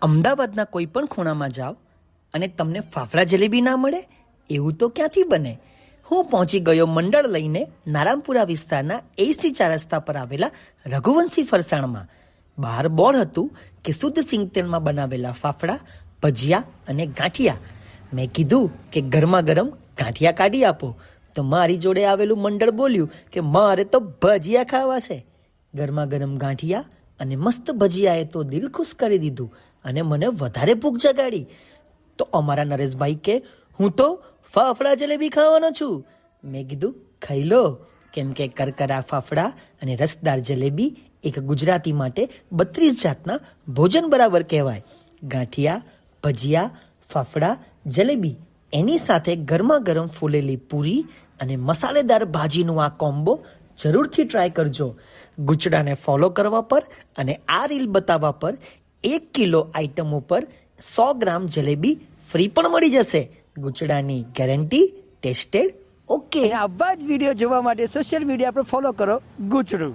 અમદાવાદના કોઈ પણ ખૂણામાં જાઓ અને તમને ફાફડા જલેબી ના મળે એવું તો ક્યાંથી બને. હું પહોંચી ગયો મંડળ લઈને નારાયણપુરા વિસ્તારના એસી 4 રસ્તા પર આવેલા રઘુવંશી ફરસાણમાં. બહાર બોર્ડ હતું કે શુદ્ધ સિંગ તેલમાં બનાવેલા ફાફડા, ભજીયા અને ગાંઠિયા. મેં કીધું કે ગરમા ગરમ ગાંઠિયા કાઢી આપો તો મારી જોડે આવેલું મંડળ બોલ્યું કે મારે તો ભજીયા ખાવા છે. ગરમા ગરમ ગાંઠિયા અને મસ્ત ભજીયાએ તો દિલ ખુશ કરી દીધું અને મને વધારે ભૂખ જગાડી. તો અમારા નરેશભાઈ કે હું તો ફાફડા જલેબી ખાવાનો છું. મેં કીધું ખાઈ લો, કેમ કે કરકરા ફાફડા અને રસદાર જલેબી એક ગુજરાતી માટે 32 જાતના ભોજન બરાબર કહેવાય. ગાંઠિયા, ભજીયા, ફાફડા, જલેબી એની સાથે ગરમા ગરમ ફૂલેલી પૂરી અને મસાલેદાર ભાજીનું આ કોમ્બો જરૂરથી ટ્રાય કરજો. ગુચડાને ફોલો કરવા પર અને આ રીલ બતાવવા પર 1 કિલો આઇટમ ઉપર 100 ગ્રામ જલેબી ફ્રી પણ મળી જશે. ગુચડાની ગેરંટી, ટેસ્ટેડ, ઓકે. આવા જ વિડીયો જોવા માટે સોશિયલ મીડિયા પર ફોલો કરો ગુચડું.